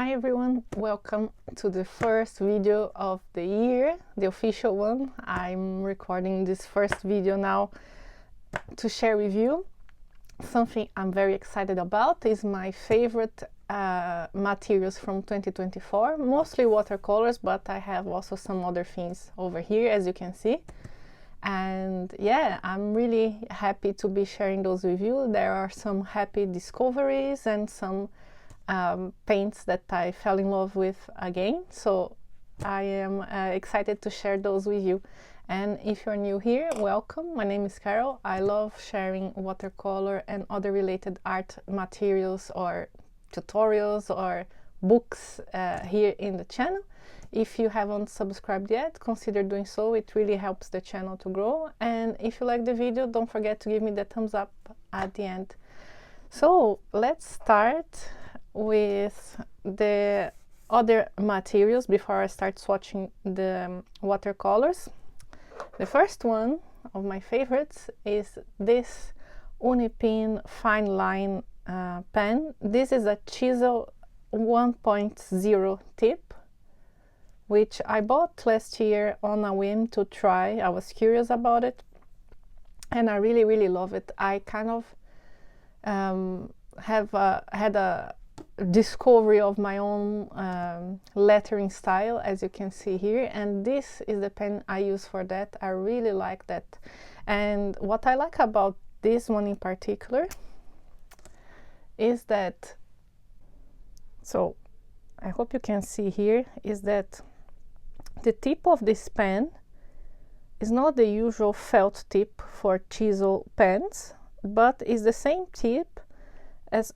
Hi everyone, welcome to the first video of the year, the official one. I'm recording this first video now to share with you. Something I'm very excited about is my favorite materials from 2024, mostly watercolors, but I have also some other things over here, as you can see. And yeah, I'm really happy to be sharing those with you. There are some happy discoveries and some paints that I fell in love with again, so I am excited to share those with you. And if you're new here, welcome. My name is Carol. I love sharing watercolor and other related art materials or tutorials or books here in the channel. If you haven't subscribed yet, consider doing so. It really helps the channel to grow. And if you like the video, don't forget to give me the thumbs up at the end. So let's start with the other materials before I start swatching the watercolors. The first one of my favorites is this Unipin Fine Line pen. This is a chisel 1.0 tip, which I bought last year on a whim to try. I was curious about it and I really love it. I kind of had a discovery of my own lettering style, as you can see here, and this is the pen I use for that. I really like that. And what I like about this one in particular is that, so I hope you can see here, is that the tip of this pen is not the usual felt tip for chisel pens, but is the same tip as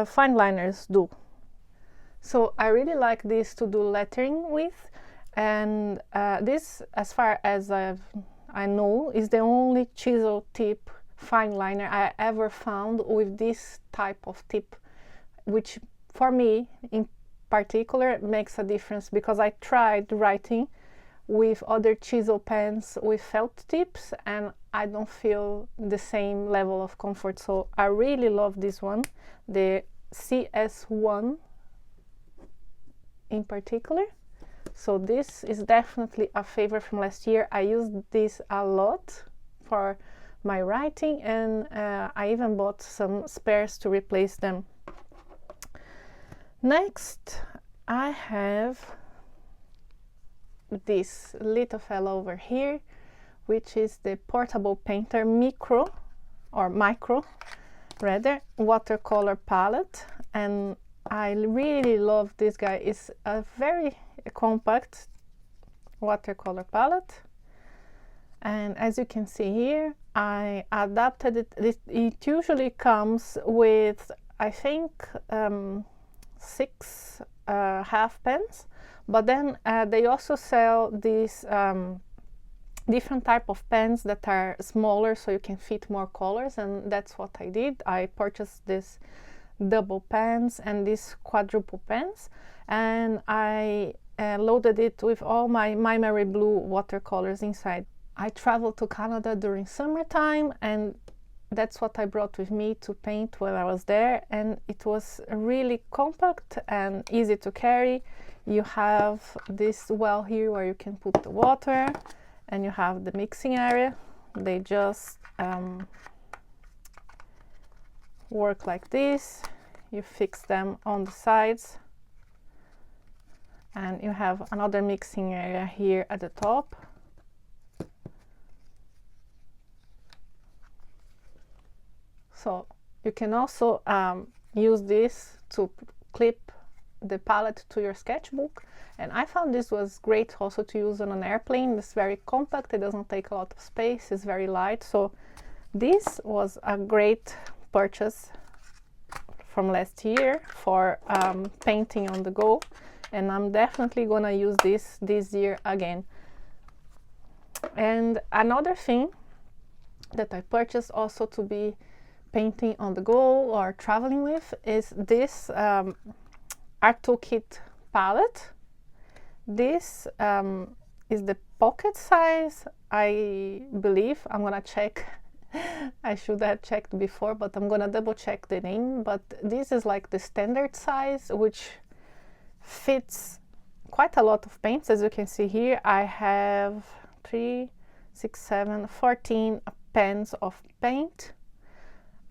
fine liners do. So I really like this to do lettering with, and this, as far as I know, is the only chisel tip fine liner I ever found with this type of tip, which for me in particular makes a difference, because I tried writing with other chisel pens with felt tips and I don't feel the same level of comfort. So I really love this one, the CS1 in particular. So this is definitely a favorite from last year. I used this a lot for my writing, and I even bought some spares to replace them. Next I have this little fellow over here, which is the Portable Painter micro watercolor palette, and I really love this guy. It's a very compact watercolor palette, and as you can see here, I adapted it. It usually comes with, I think, 6 half pens, but then they also sell these different type of pens that are smaller, so you can fit more colors, and that's what I did. I purchased this double pens and these quadruple pens, and I loaded it with all my Mary Blue watercolors inside. I traveled to Canada during summertime, and that's what I brought with me to paint while I was there, and it was really compact and easy to carry. You have this well here where you can put the water, and you have the mixing area. They just work like this. You fix them on the sides, and you have another mixing area here at the top. So you can also use this to clip the palette to your sketchbook, and I found this was great also to use on an airplane. It's very compact, it doesn't take a lot of space, it's very light. So this was a great purchase from last year for painting on the go, and I'm definitely gonna use this year again. And another thing that I purchased also to be painting on the go or traveling with is this Art Toolkit palette. This is the pocket size, I believe. I'm gonna check. I should have checked before, but I'm gonna double check the name. But this is like the standard size, which fits quite a lot of paints. As you can see here, I have 3, 6, 7, 14 pans of paint,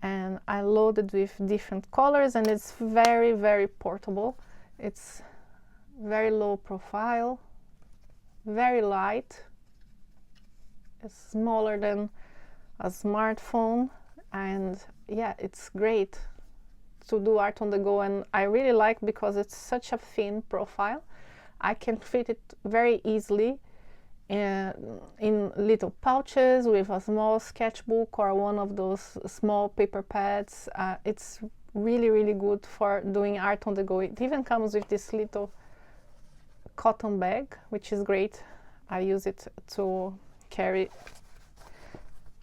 and I loaded with different colors, and it's very, very portable. It's very low profile, very light. It's smaller than a smartphone, and yeah, it's great to do art on the go. And I really like, because it's such a thin profile, I can fit it very easily in little pouches with a small sketchbook or one of those small paper pads. It's really, really good for doing art on the go. It even comes with this little cotton bag, which is great. I use it to carry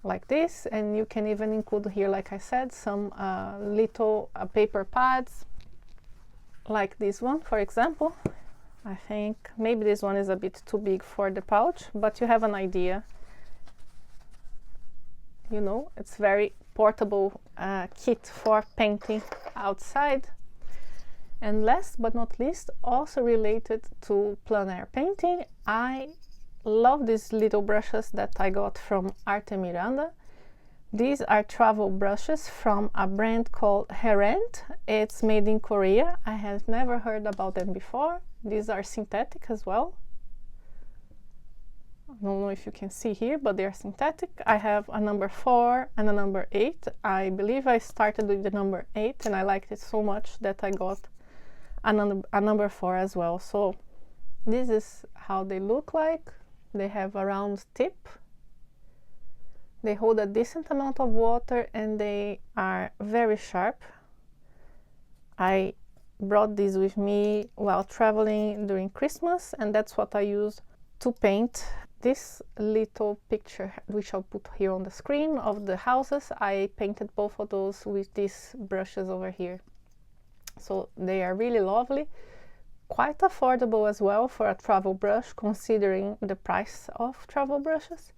like this, and you can even include here, like I said, some little paper pads, like this one, for example. I think maybe this one is a bit too big for the pouch, but you have an idea. You know, it's very portable kit for painting outside. And last but not least, also related to plein air painting, I love these little brushes that I got from Arte Miranda. These are travel brushes from a brand called Harden. It's made in Korea. I have never heard about them before. These are synthetic as well. I don't know if you can see here, but they are synthetic. I have a number 4 and a number 8. I believe I started with the number 8, and I liked it so much that I got a number 4 as well. So this is how they look like. They have a round tip. They hold a decent amount of water, and they are very sharp. I brought these with me while traveling during Christmas, and that's what I use to paint this little picture, which I'll put here on the screen, of the houses. I painted both of those with these brushes over here. So they are really lovely, quite affordable as well for a travel brush, considering the price of travel brushes.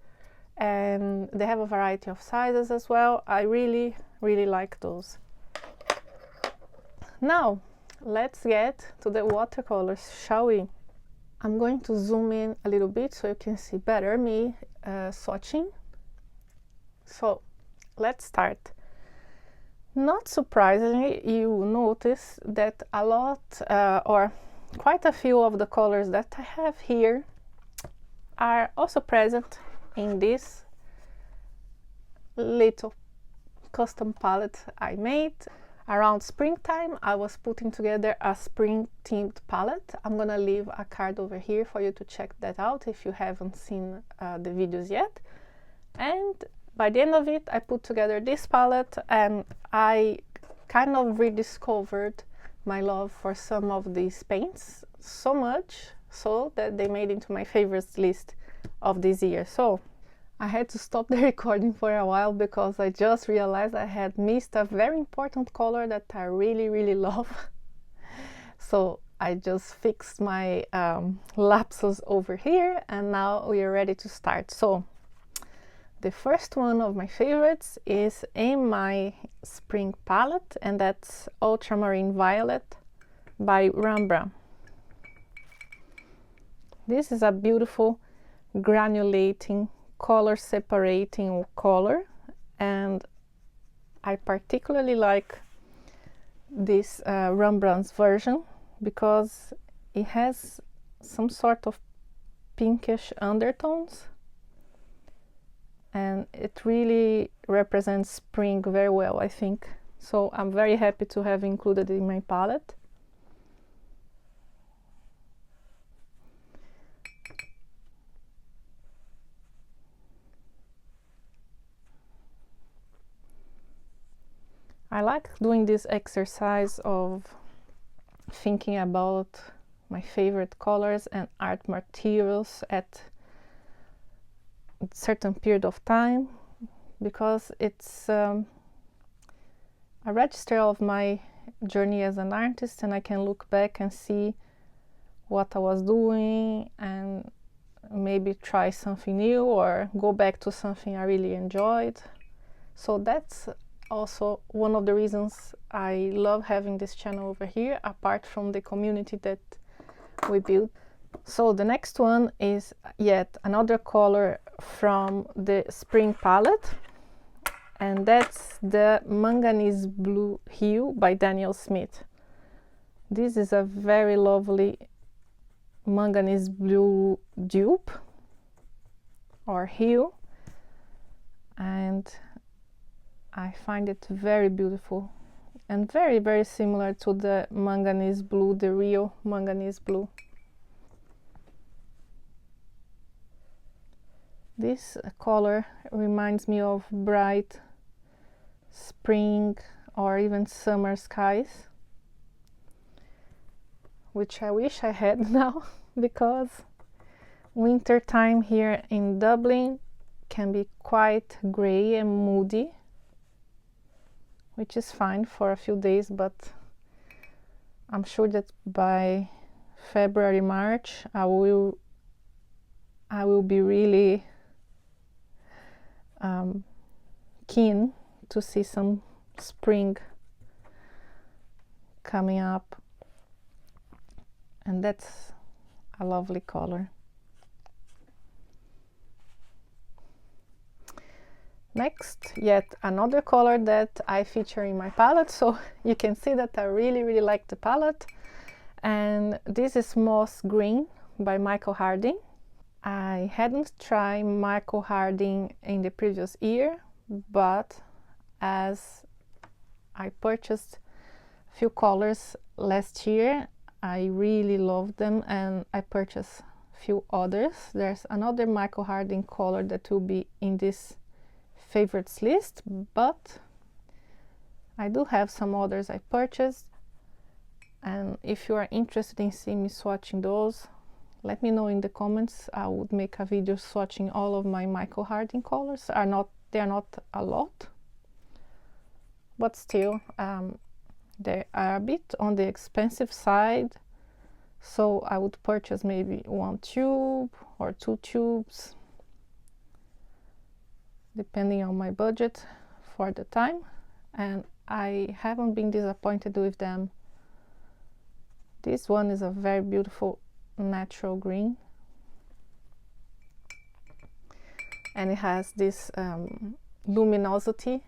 And they have a variety of sizes as well. I really, really like those. Now, let's get to the watercolors, shall we? I'm going to zoom in a little bit so you can see better me swatching. So, let's start. Not surprisingly, you will notice that a lot, or quite a few of the colors that I have here are also present in this little custom palette I made. Around springtime, I was putting together a spring themed palette. I'm gonna leave a card over here for you to check that out if you haven't seen the videos yet. And by the end of it, I put together this palette, and I kind of rediscovered my love for some of these paints, so much so that they made into my favorites list of this year. So I had to stop the recording for a while, because I just realized I had missed a very important color that I really, really love. So I just fixed my lapses over here, and now we are ready to start. So the first one of my favorites is in my spring palette, and that's Ultramarine Violet by Umber. This is a beautiful granulating, color separating color, and I particularly like this Rembrandt's version because it has some sort of pinkish undertones, and it really represents spring very well, I think. So I'm very happy to have included it in my palette. I like doing this exercise of thinking about my favorite colors and art materials at a certain period of time, because it's a register of my journey as an artist, and I can look back and see what I was doing and maybe try something new or go back to something I really enjoyed. So that's also one of the reasons I love having this channel over here, apart from the community that we built. So the next one is yet another color from the spring palette, and that's the Manganese Blue Hue by Daniel Smith. This is a very lovely manganese blue dupe or hue, and I find it very beautiful and very, very similar to the manganese blue, the real manganese blue. This color reminds me of bright spring or even summer skies, which I wish I had now, because winter time here in Dublin can be quite gray and moody, which is fine for a few days, but I'm sure that by February, March, I will be really keen to see some spring coming up, and that's a lovely color. Next, yet another color that I feature in my palette, so you can see that I really like the palette. And this is Moss Green by Michael Harding. I hadn't tried Michael Harding in the previous year, but as I purchased a few colors last year, I really loved them, and I purchased a few others. There's another Michael Harding color that will be in this favorites list, but I do have some others I purchased, and if you are interested in seeing me swatching those, let me know in the comments. I would make a video swatching all of my Michael Harding colors. They are not a lot, but still they are a bit on the expensive side, so I would purchase maybe 1 tube or 2 tubes, depending on my budget for the time, and I haven't been disappointed with them. This one is a very beautiful natural green, and it has this luminosity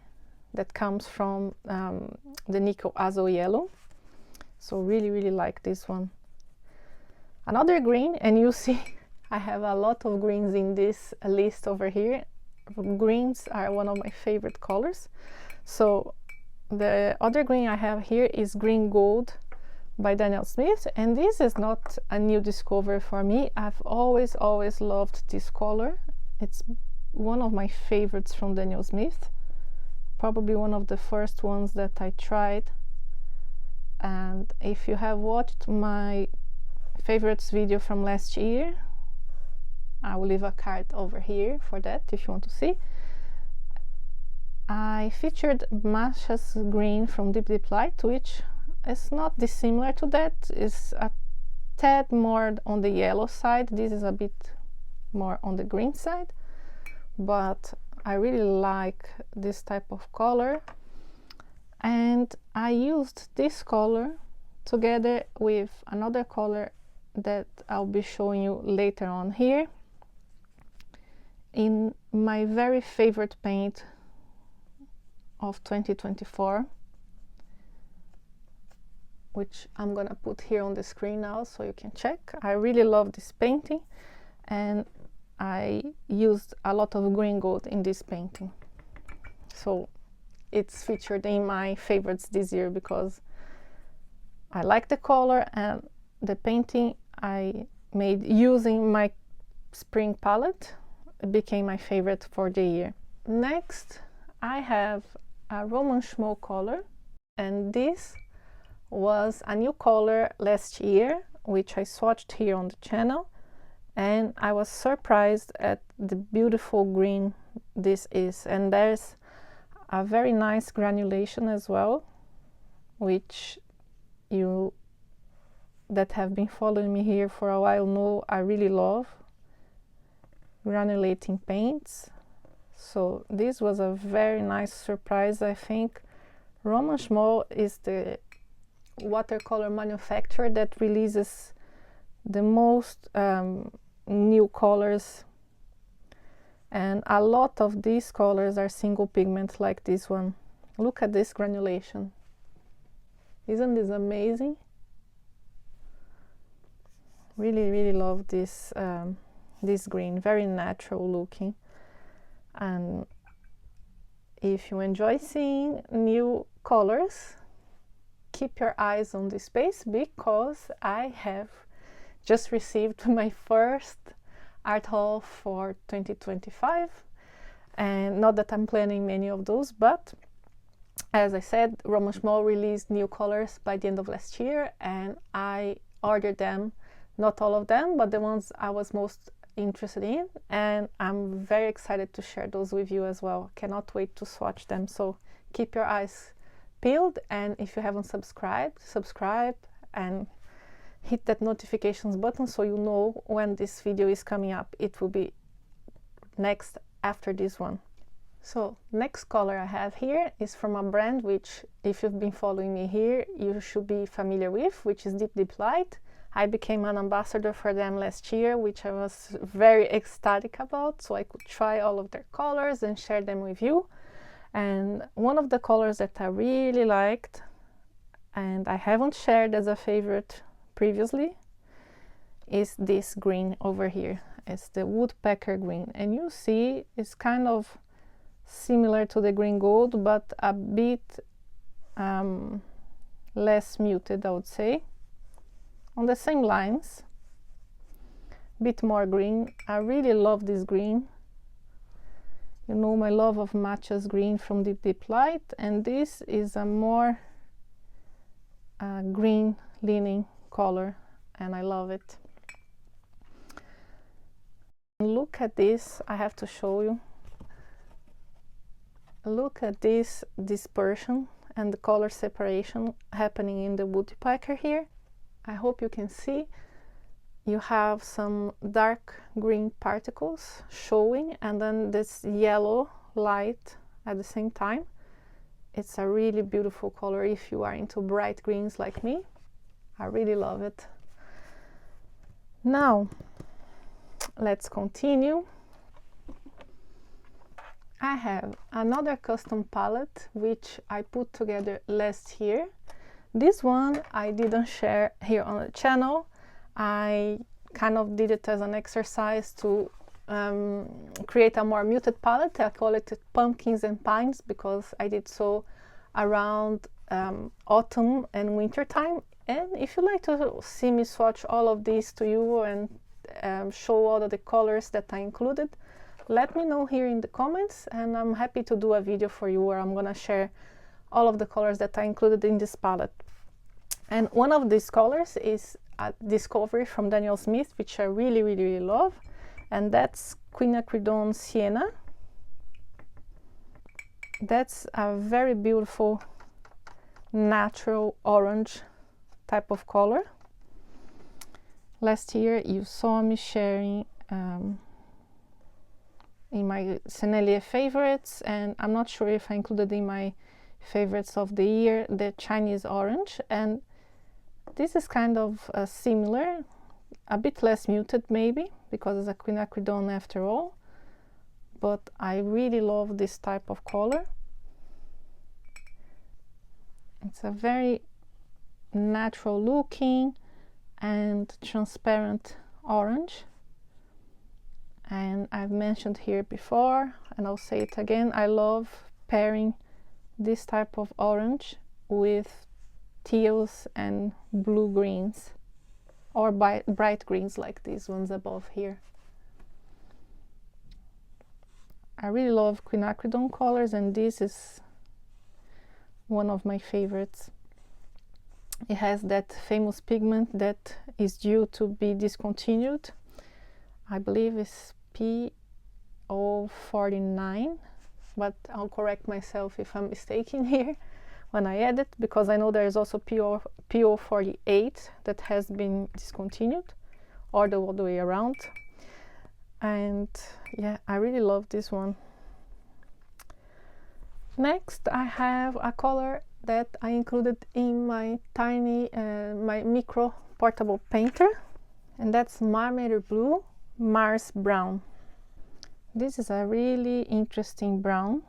that comes from the nickel azo yellow, so really like this one. Another green, and you see I have a lot of greens in this list over here. Greens are one of my favorite colors. So the other green I have here is Green Gold by Daniel Smith, and this is not a new discovery for me. I've always loved this color. It's one of my favorites from Daniel Smith, probably one of the first ones that I tried. And if you have watched my favorites video from last year, I will leave a card over here for that if you want to see. I featured Masha's Green from Deep Deep Light, which is not dissimilar to that. It's a tad more on the yellow side. This is a bit more on the green side, but I really like this type of color, and I used this color together with another color that I'll be showing you later on here in my very favorite paint of 2024, which I'm gonna put here on the screen now so you can check. I really love this painting, and I used a lot of green gold in this painting, so it's featured in my favorites this year because I like the color, and the painting I made using my spring palette became my favorite for the year. Next, I have a Roman Schmoll color, and this was a new color last year, which I swatched here on the channel, and I was surprised at the beautiful green this is. And there's a very nice granulation as well, which you that have been following me here for a while know I really love granulating paints. So this was a very nice surprise. I think Roman Schmoll is the watercolor manufacturer that releases the most new colors, and a lot of these colors are single pigment like this one. Look at this granulation. Isn't this amazing? Really love this this green, very natural looking. And if you enjoy seeing new colors, keep your eyes on this space, because I have just received my first art haul for 2025, and not that I'm planning many of those, but as I said, Roman Schmoll released new colors by the end of last year, and I ordered them, not all of them, but the ones I was most interested in, and I'm very excited to share those with you as well. Cannot wait to swatch them, so keep your eyes peeled, and if you haven't subscribed, subscribe and hit that notifications button so you know when this video is coming up. It will be next after this one. So next color I have here is from a brand which, if you've been following me here, you should be familiar with, which is Deep Deep Light. I became an ambassador for them last year, which I was very ecstatic about, so I could try all of their colors and share them with you. And one of the colors that I really liked, and I haven't shared as a favorite previously, is this green over here. It's the woodpecker green, and you see it's kind of similar to the green gold, but a bit less muted, I would say, on the same lines, bit more green. I really love this green. You know my love of matches green from Deep Deep Light, and this is a more green leaning color, and I love it. Look at this, I have to show you. Look at this dispersion and the color separation happening in the woodpecker here. I hope you can see. You have some dark green particles showing, and then this yellow light at the same time. It's a really beautiful color if you are into bright greens like me. I really love it. Now let's continue. I have another custom palette which I put together last year. This one I didn't share here on the channel. I kind of did it as an exercise to create a more muted palette. I call it Pumpkins and Pines because I did so around autumn and winter time. And if you like to see me swatch all of these to you and show all of the colors that I included, let me know here in the comments, and I'm happy to do a video for you where I'm gonna share all of the colors that I included in this palette. And one of these colors is a discovery from Daniel Smith, which I really love, and that's Quinacridone Sienna. That's a very beautiful natural orange type of color. Last year you saw me sharing in my Sennelier favorites, and I'm not sure if I included in my favorites of the year the Chinese orange, and this is kind of similar, a bit less muted maybe because it's a quinacridone after all, but I really love this type of color. It's a very natural looking and transparent orange, and I've mentioned here before, and I'll say it again, I love pairing this type of orange with teals and blue greens, or bright greens like these ones above here. I really love quinacridone colors, and this is one of my favorites. It has that famous pigment that is due to be discontinued. I believe it's P049, but I'll correct myself if I'm mistaken here when I edit, because I know there is also P048 that has been discontinued, or the other way around. And yeah, I really love this one. Next I have a color that I included in my tiny my micro portable painter, and that's Marmite Blue, Mars Brown. This is a really interesting brown.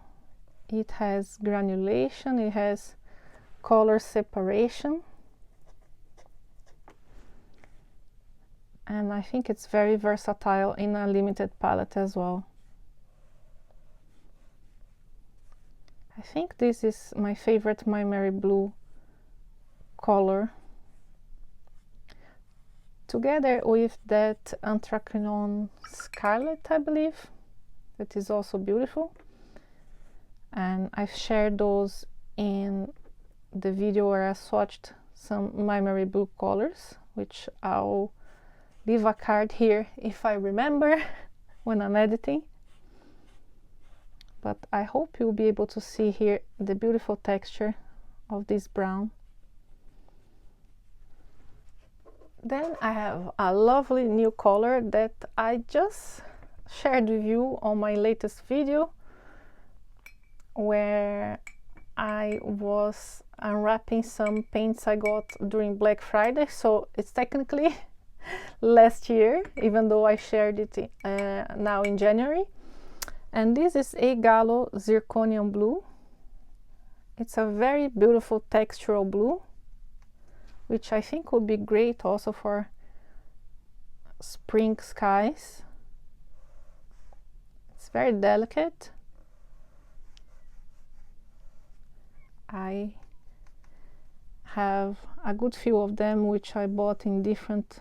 It has granulation, it has color separation, and I think it's very versatile in a limited palette as well. I think this is my favorite Marmite Blue color, together with that Anthracnone Scarlet, I believe, that is also beautiful. And I've shared those in the video where I swatched some Marmite Blue colors, which I'll leave a card here if I remember when I'm editing. But I hope you'll be able to see here the beautiful texture of this brown. Then I have a lovely new color that I just shared with you on my latest video, where I was unwrapping some paints I got during Black Friday. So it's technically last year, even though I shared it now in January. And this is a Gallo Zirconium Blue. It's a very beautiful textural blue, which I think would be great also for spring skies. It's very delicate. I have a good few of them which I bought in different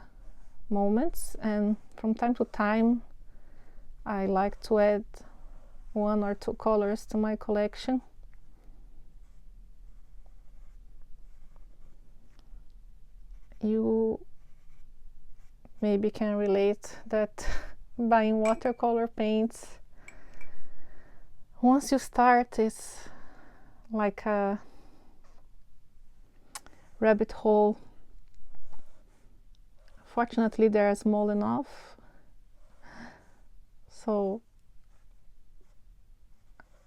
moments, and from time to time I like to add 1 or 2 colors to my collection. You maybe can relate that buying watercolor paints, once you start, it's like a rabbit hole. Fortunately, they're small enough, so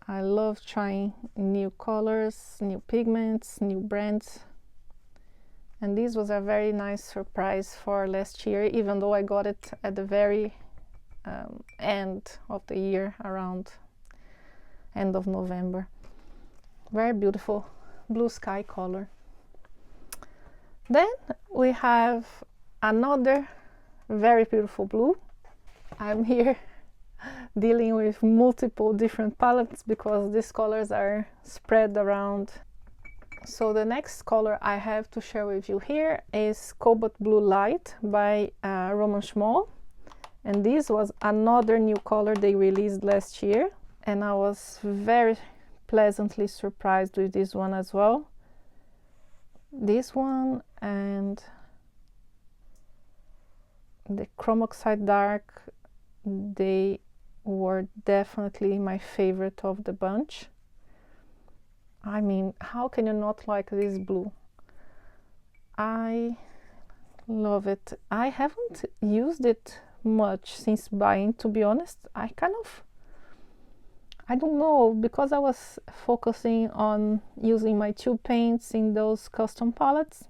I love trying new colors, new pigments, new brands. And this was a very nice surprise for last year, even though I got it at the very end of the year, around end of November. Very beautiful blue sky color. Then we have another very beautiful blue. I'm here dealing with multiple different palettes because these colors are spread around. So the next color I have to share with you here is Cobalt Blue Light by Roman Schmoll. And this was another new color they released last year, and I was very pleasantly surprised with this one as well. This one and the Chrome Oxide Dark, they were definitely my favorite of the bunch. I mean, how can you not like this blue? I love it. I haven't used it much since buying, to be honest. I don't know, because I was focusing on using my tube paints in those custom palettes,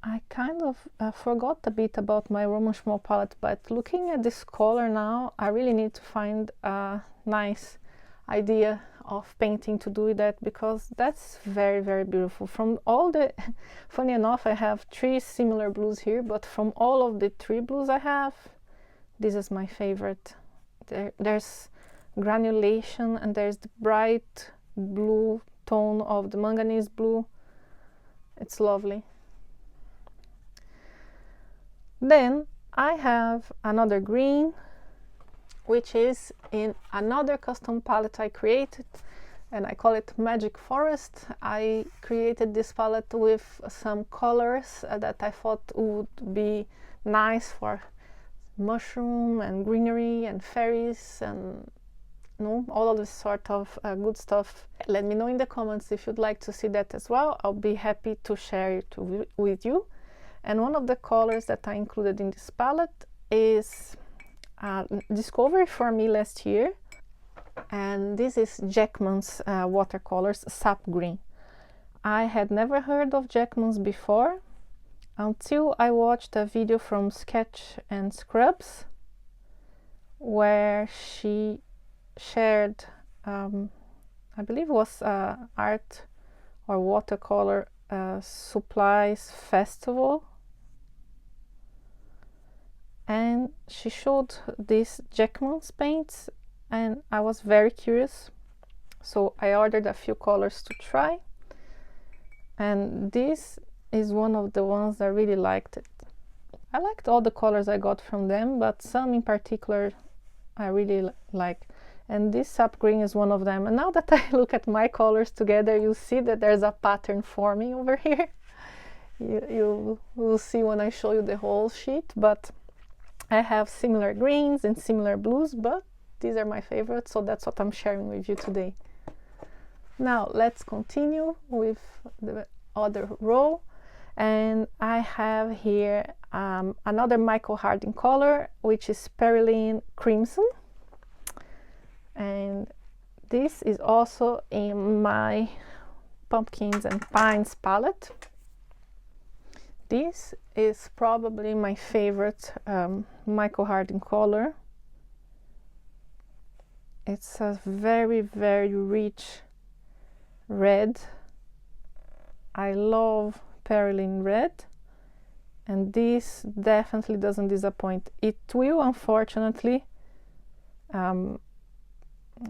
I kind of forgot a bit about my Roman Schmoll palette. But looking at this color now, I really need to find a nice idea of painting to do with that, because that's very, very beautiful. From all the, funny enough, I have 3 similar blues here, but from all of the 3 blues I have, this is my favorite. There's granulation, and there's the bright blue tone of the manganese blue. It's lovely. Then I have another green, which is in another custom palette I created, and I call it Magic Forest. I created this palette with some colors that I thought would be nice for mushroom and greenery and fairies and all of this sort of good stuff. Let me know in the comments if you'd like to see that as well. I'll be happy to share it with you. And one of the colors that I included in this palette is discovery for me last year, and this is Jackman's Watercolors Sap Green. I had never heard of Jackman's before. until I watched a video from Sketch and Scrubs where she shared, I believe it was art or watercolor supplies festival, and she showed these Jackman's paints, and I was very curious, so I ordered a few colors to try, and this is one of the ones I really liked it. I liked all the colors I got from them, but some in particular I really like, and this sap green is one of them. And now that I look at my colors together, you see that there's a pattern forming over here. You will see when I show you the whole sheet, but I have similar greens and similar blues, but these are my favorites, so that's what I'm sharing with you today. Now let's continue with the other row, and I have here another Michael Harden color, which is Perylene Crimson, and this is also in my Pumpkins and Pines palette. This is probably my favorite Michael Harden color. It's a very, very rich red. I love Perylene Red, and this definitely doesn't disappoint. It will unfortunately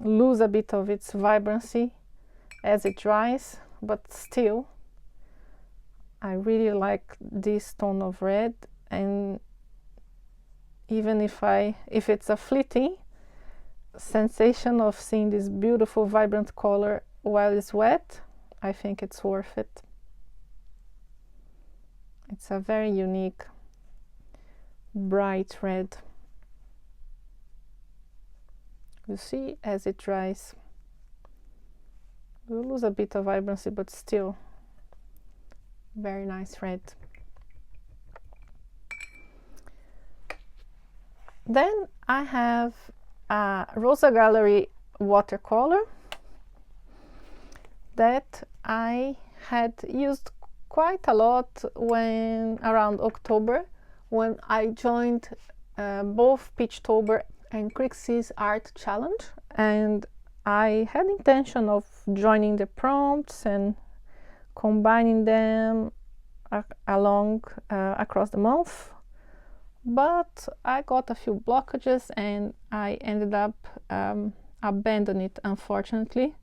lose a bit of its vibrancy as it dries, but still I really like this tone of red, and even if it's a fleeting sensation of seeing this beautiful vibrant color while it's wet, I think it's worth it. It's a very unique bright red. You see, as it dries, you lose a bit of vibrancy, but still very nice red. Then I have a Rosa Gallery watercolor that I had used quite a lot when around October, when I joined both Peachtober and Crixie's art challenge, and I had intention of joining the prompts and combining them along across the month, but I got a few blockages and I ended up abandoning it, unfortunately,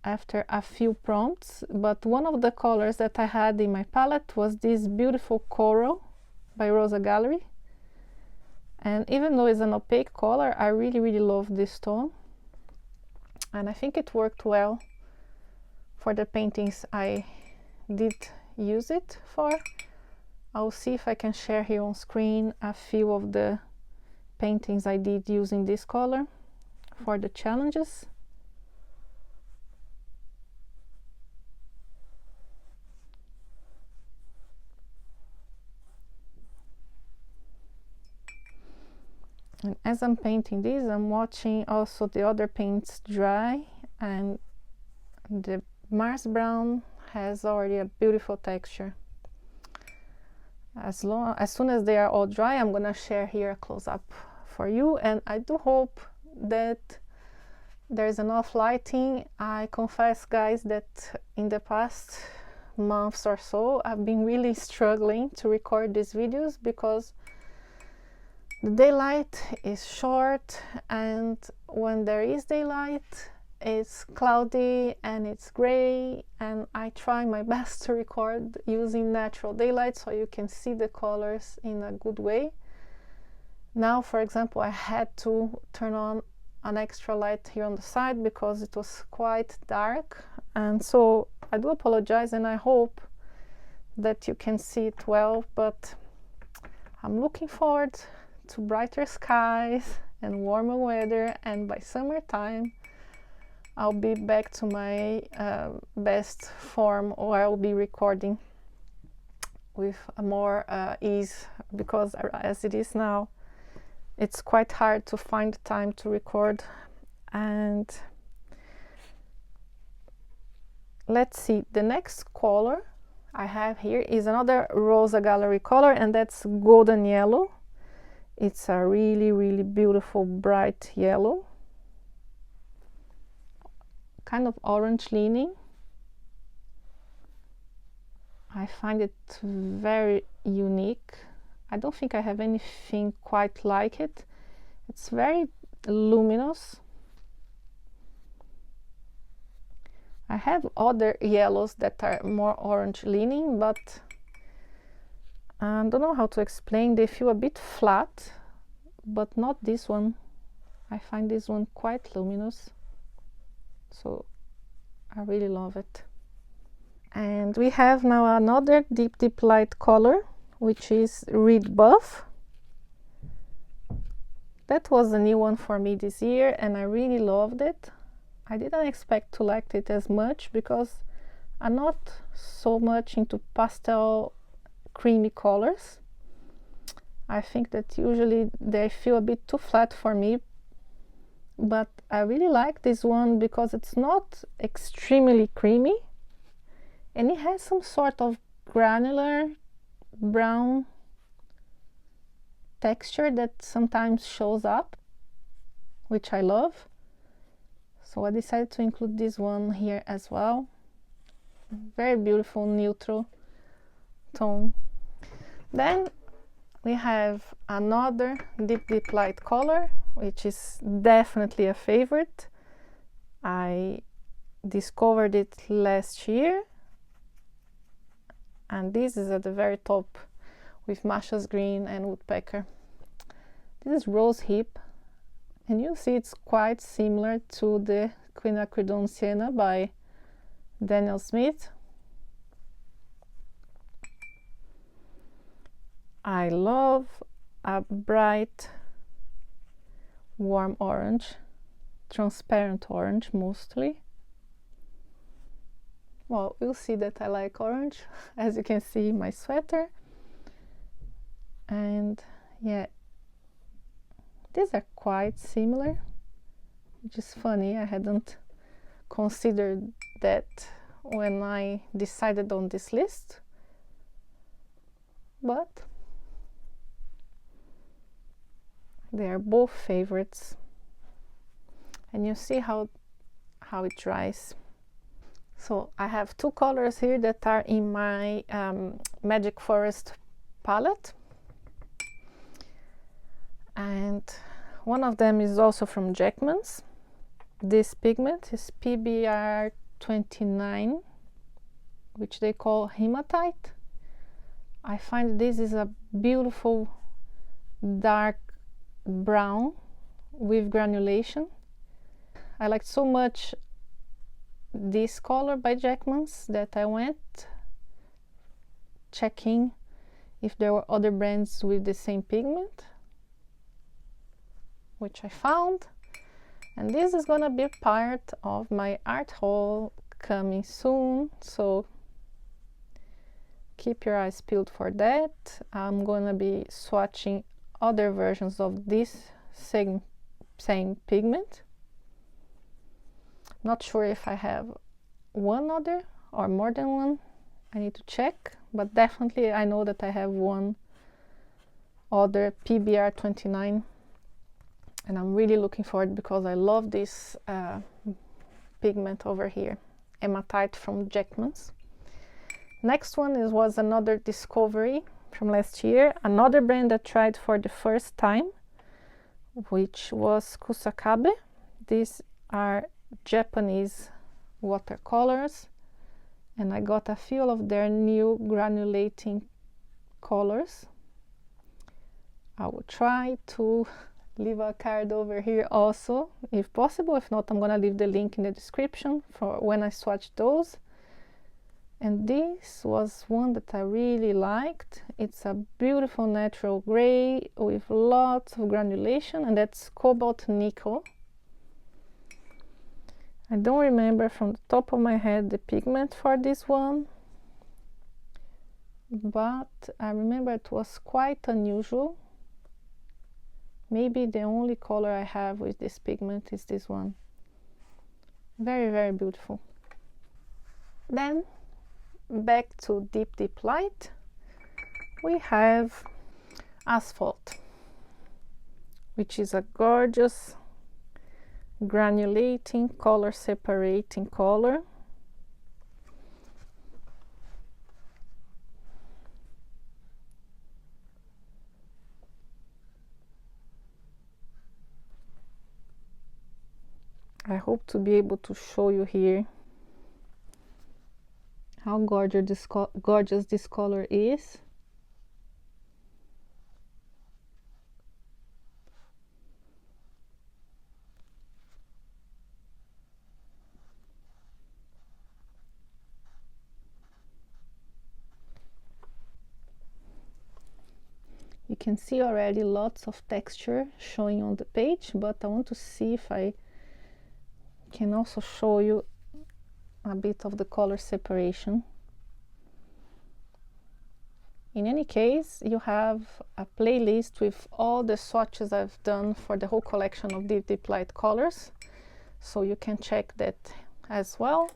after a few prompts. But one of the colors that I had in my palette was this beautiful coral by Rosa Gallery, and even though it's an opaque color, I really love this tone, and I think it worked well for the paintings I did use it for. I'll see if I can share here on screen a few of the paintings I did using this color for the challenges. And as I'm painting these, I'm watching also the other paints dry, and the Mars Brown has already a beautiful texture. As soon as they are all dry, I'm gonna share here a close-up for you, and I do hope that there's enough lighting. I confess, guys, that in the past months or so I've been really struggling to record these videos because the daylight is short, and when there is daylight it's cloudy and it's gray, and I try my best to record using natural daylight so you can see the colors in a good way. Now, for example, I had to turn on an extra light here on the side because it was quite dark, and so I do apologize, and I hope that you can see it well, but I'm looking forward to brighter skies and warmer weather, and by summertime I'll be back to my best form, or I'll be recording with more ease, because as it is now, it's quite hard to find time to record. And let's see, the next color I have here is another Rosa gallery color, and that's golden yellow. It's a really beautiful bright yellow, kind of orange leaning. I find it very unique. I don't think I have anything quite like it. It's very luminous. I have other yellows that are more orange leaning, but I don't know how to explain. They feel a bit flat, but not this one. I find this one quite luminous, so I really love it. And we have now another deep light color, which is Reed Buff. That was a new one for me this year, and I really loved it. I didn't expect to like it as much because I'm not so much into pastel creamy colors. I think that usually they feel a bit too flat for me, but I really like this one because it's not extremely creamy, and it has some sort of granular brown texture that sometimes shows up, which I love. So I decided to include this one here as well. Very beautiful neutral tone. Then we have another deep light color, which is definitely a favorite. I discovered it last year, and this is at the very top with Masha's Green and Woodpecker. This is Rosehip, and you see it's quite similar to the Quinacridone Sienna by Daniel Smith. I love a bright warm orange, transparent orange mostly. Well, you'll see that I like orange, as you can see in my sweater. And yeah, these are quite similar, which is funny. I hadn't considered that when I decided on this list, but they are both favorites. And you see how it dries. So I have two colors here that are in my Magic Forest palette, and one of them is also from Jackman's. This pigment is PBR 29, which they call hematite. I find this is a beautiful dark brown with granulation. I liked so much this color by Jackman's that I went checking if there were other brands with the same pigment, which I found. And this is gonna be part of my art haul coming soon, so keep your eyes peeled for that. I'm gonna be swatching other versions of this same pigment. Not sure if I have one other or more than one. I need to check, but definitely I know that I have one other PBR 29, and I'm really looking forward because I love this pigment over here, hematite from Jackman's. Next one was another discovery from last year, another brand I tried for the first time, which was Kusakabe. These are Japanese watercolors, and I got a feel of their new granulating colors. I will try to leave a card over here also, if possible. If not, I'm gonna leave the link in the description for when I swatch those. And this was one that I really liked. It's a beautiful natural gray with lots of granulation, and that's cobalt nickel. I don't remember from the top of my head the pigment for this one, but I remember it was quite unusual. Maybe the only color I have with this pigment is this one. Very, very beautiful. Then back to deep light, we have Asphalt, which is a gorgeous granulating, color separating color. I hope to be able to show you here how gorgeous this color is. You can see already lots of texture showing on the page, but I want to see if I can also show you a bit of the color separation. In any case, you have a playlist with all the swatches I've done for the whole collection of deep light colors, so you can check that as well.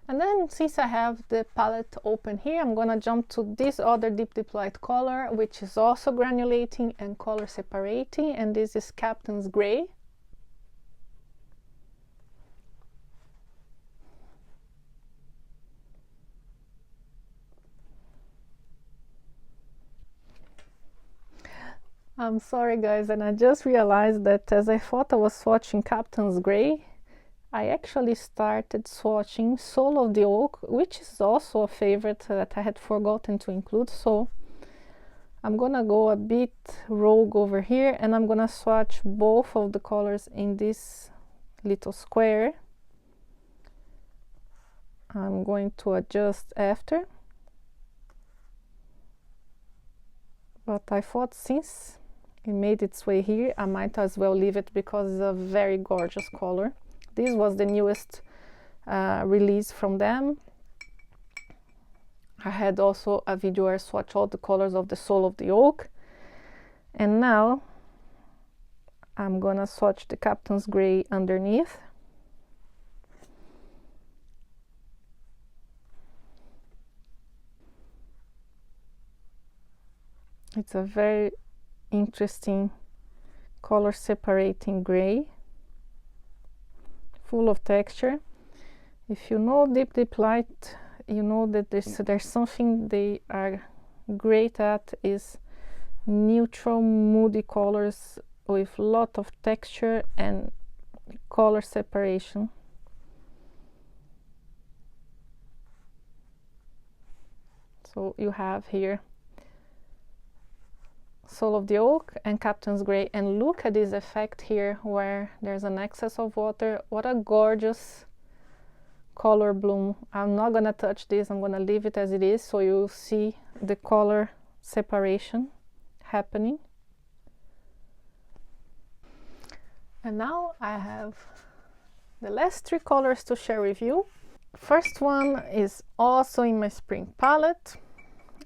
And then, since I have the palette open here, I'm gonna jump to this other deep light color, which is also granulating and color separating, and this is Captain's Gray. I'm sorry guys, and I just realized that as I thought I was swatching Captain's Gray, I actually started swatching Soul of the Oak, which is also a favorite that I had forgotten to include. So I'm gonna go a bit rogue over here, and I'm gonna swatch both of the colors in this little square. I'm going to adjust after, but I thought since it made its way here, I might as well leave it because it's a very gorgeous color. This was the newest release from them. I had also a video where I swatched all the colors of the Soul of the Oak, and now I'm gonna swatch the Captain's Gray underneath. It's a very interesting color separating gray, full of texture. If you know deep light, you know that there's something they are great at, is neutral moody colors with a lot of texture and color separation. So you have here Soul of the Oak and Captain's Gray, and look at this effect here where there's an excess of water. What a gorgeous color bloom. I'm not gonna touch this, I'm gonna leave it as it is, so you'll see the color separation happening. And now I have the last three colors to share with you. First one is also in my spring palette,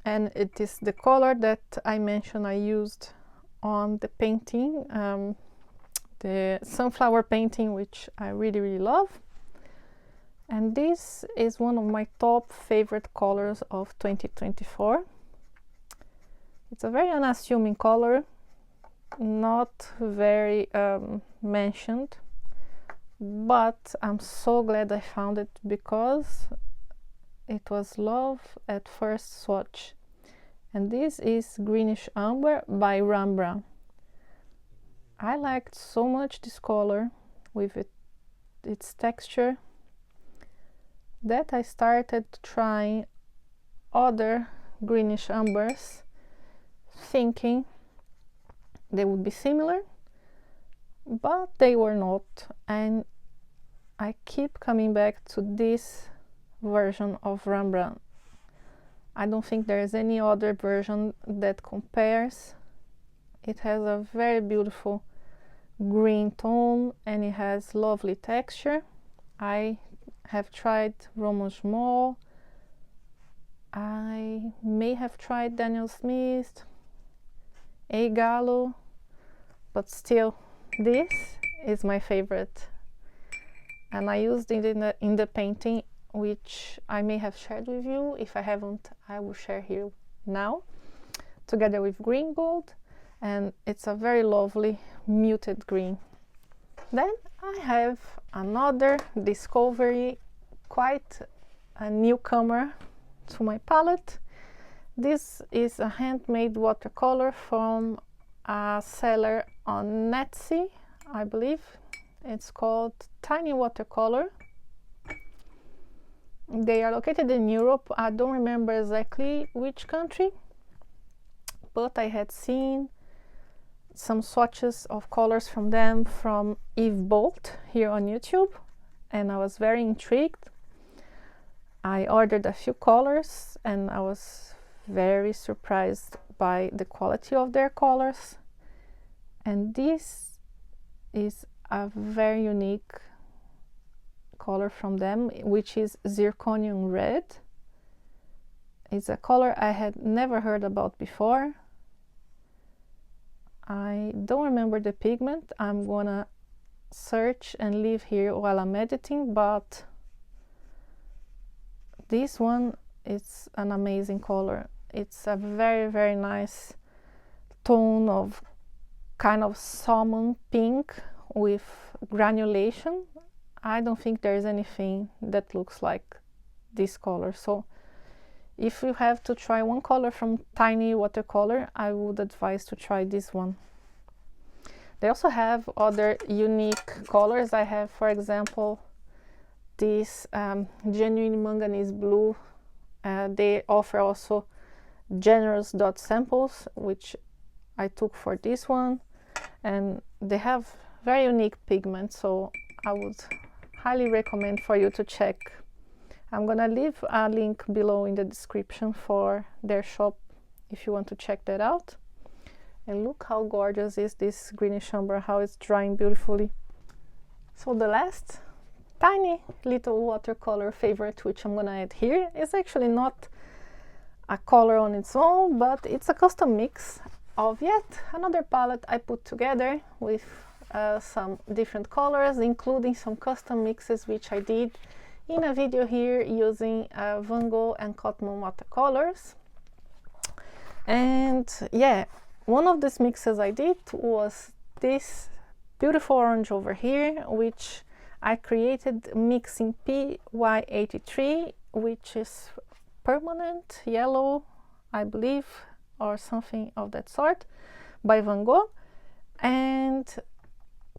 and it is the color that I mentioned I used on the painting, the sunflower painting, which I really love. And this is one of my top favorite colors of 2024. It's a very unassuming color, not very mentioned, but I'm so glad I found it because it was love at first swatch. And this is Greenish Umber by Rembrandt. I liked so much this color with its texture that I started trying other greenish umbers, thinking they would be similar, but they were not. And I keep coming back to this version of Rembrandt. I don't think there is any other version that compares. It has a very beautiful green tone and it has lovely texture. I have tried Roman Schmoll, I may have tried Daniel Smith, A. Gallo, but still this is my favorite. And I used it in the painting which I may have shared with you. If I haven't, I will share here now, together with green gold, and it's a very lovely muted green. Then I have another discovery, quite a newcomer to my palette. This is a handmade watercolor from a seller on Etsy, I believe. It's called Tiny Watercolor. They are located in Europe. I don't remember exactly which country, but I had seen some swatches of colors from them from Eve Bolt here on YouTube, and I was very intrigued. I ordered a few colors and I was very surprised by the quality of their colors. And this is a very unique color from them, which is Zirconium Red. It's a color I had never heard about before. I don't remember the pigment. I'm gonna search and leave here while I'm editing, but this one is an amazing color. It's a very, very nice tone of kind of salmon pink with granulation. I don't think there's anything that looks like this color. So if you have to try one color from Tiny Watercolor, I would advise to try this one. They also have other unique colors. I have, for example, this genuine manganese blue. They offer also generous dot samples, which I took for this one, and they have very unique pigments, so I would highly recommend for you to check. I'm gonna leave a link below in the description for their shop if you want to check that out. And look how gorgeous is this greenish umber, how it's drying beautifully. So the last tiny little watercolor favorite, which I'm gonna add here, is actually not a color on its own, but it's a custom mix of yet another palette I put together with some different colors, including some custom mixes which I did in a video here using Van Gogh and Cotman watercolors. And yeah, one of these mixes I did was this beautiful orange over here, which I created mixing PY83, which is permanent yellow, I believe, or something of that sort, by Van Gogh, and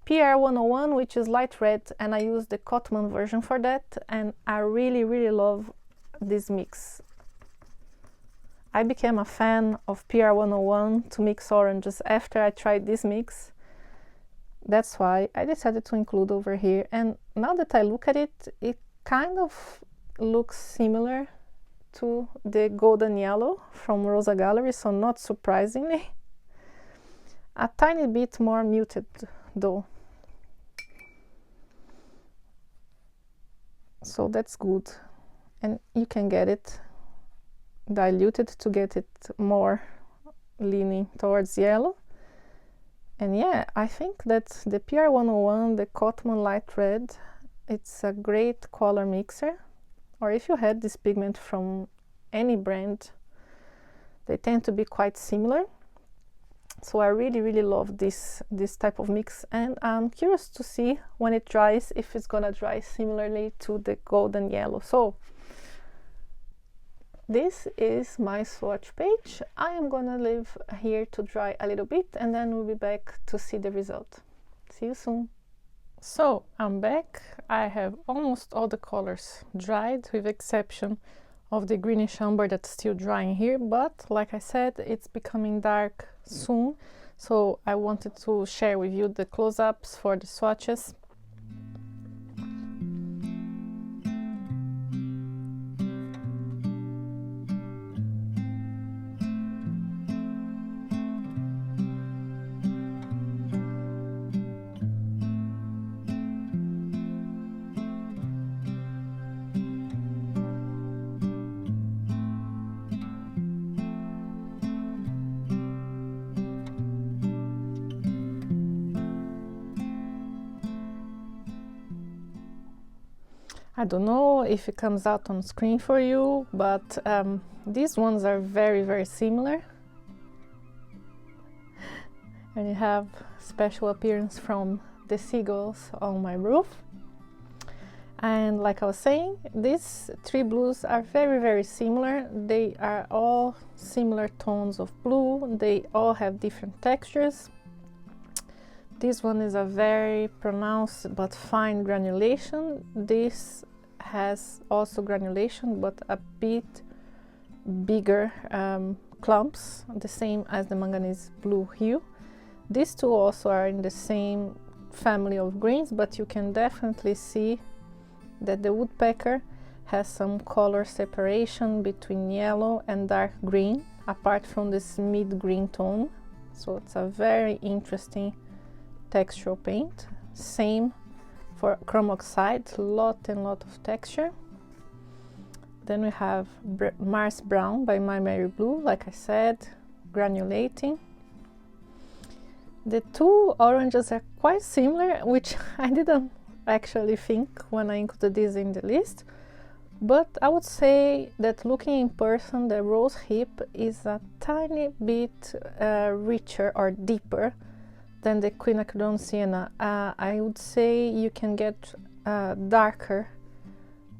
PR101, which is light red, and I used the Cotman version for that, and I really, really love this mix. I became a fan of PR101 to mix oranges after I tried this mix. That's why I decided to include over here, and now that I look at it, it kind of looks similar to the golden yellow from Rosa Gallery, so not surprisingly. A tiny bit more muted though. So that's good, and you can get it diluted to get it more leaning towards yellow. And yeah, I think that the PR101, the Cotman light red, it's a great color mixer. Or if you had this pigment from any brand, they tend to be quite similar. So I really, really love this type of mix, and I'm curious to see when it dries if it's gonna dry similarly to the golden yellow. So this is my swatch page. I am gonna leave here to dry a little bit, and then we'll be back to see the result. See you soon. So I'm back. I have almost all the colors dried, with exception of the greenish umber that's still drying here, but like I said, it's becoming dark soon, so I wanted to share with you the close-ups for the swatches. I don't know if it comes out on screen for you, but these ones are very, very similar. And you have special appearance from the seagulls on my roof. And like I was saying, these three blues are very, very similar. They are all similar tones of blue. They all have different textures. This one is a very pronounced but fine granulation. This has also granulation, but a bit bigger clumps, the same as the manganese blue hue. These two also are in the same family of greens, but you can definitely see that the woodpecker has some color separation between yellow and dark green, apart from this mid-green tone. So it's a very interesting textural paint. Same for chrome oxide, lot and lot of texture. Then we have Mars Brown by My Mary Blue, like I said, granulating. The two oranges are quite similar, which I didn't actually think when I included this in the list, but I would say that looking in person, the Rosehip is a tiny bit richer or deeper than the quinacridone sienna. I would say you can get darker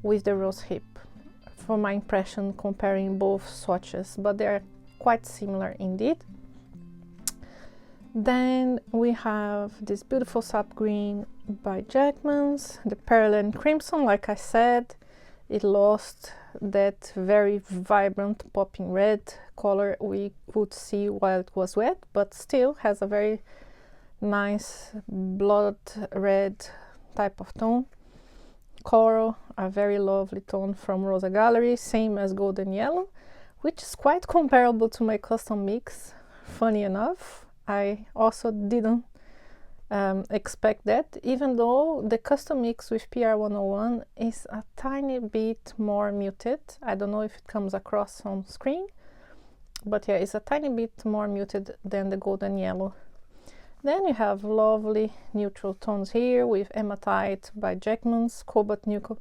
with the Rosehip, from my impression comparing both swatches, but they are quite similar indeed. Then we have this beautiful sap green by Jackman's, the Pearl Crimson. Like I said, it lost that very vibrant popping red color we could see while it was wet, but still has a very nice blood red type of tone. Coral, a very lovely tone from Rosa Gallery, same as Golden Yellow, which is quite comparable to my custom mix, funny enough. I also didn't expect that, even though the custom mix with PR101 is a tiny bit more muted. I don't know if it comes across on screen, but yeah, it's a tiny bit more muted than the Golden Yellow. Then you have lovely neutral tones here with Hematite by Jackman's, Cobalt Nickel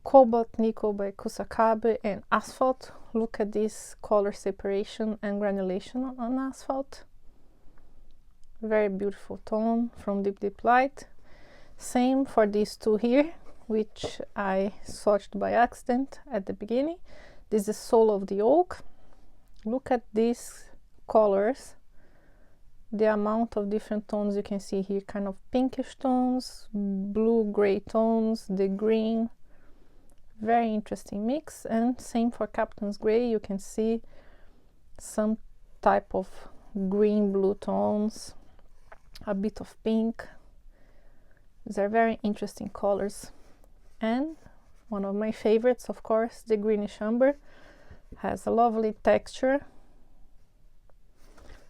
by Kusakabe, and Asphalt. Look at this color separation and granulation on Asphalt. Very beautiful tone from Deep Light. Same for these two here, which I swatched by accident at the beginning. This is Soul of the Oak. Look at these colors, the amount of different tones you can see here, kind of pinkish tones, blue-gray tones, the green. Very interesting mix. And same for Captain's Gray, you can see some type of green-blue tones, a bit of pink. These are very interesting colors. And one of my favorites, of course, the greenish umber, has a lovely texture.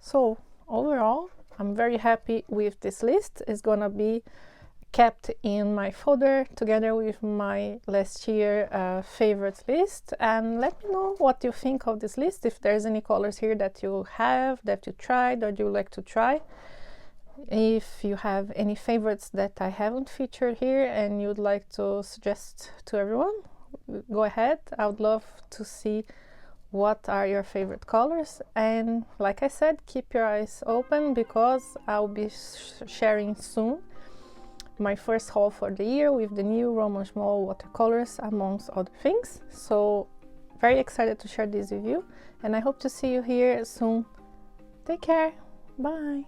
So overall, I'm very happy with this list. It's gonna be kept in my folder together with my last year favorite list. And let me know what you think of this list, if there's any colors here that you have, that you tried or you like to try. If you have any favorites that I haven't featured here and you'd like to suggest to everyone, go ahead. I would love to see what are your favorite colors. And like I said, keep your eyes open, because I'll be sharing soon my first haul for the year with the new Roman Small watercolors, amongst other things. So very excited to share this with you, and I hope to see you here soon. Take care. Bye.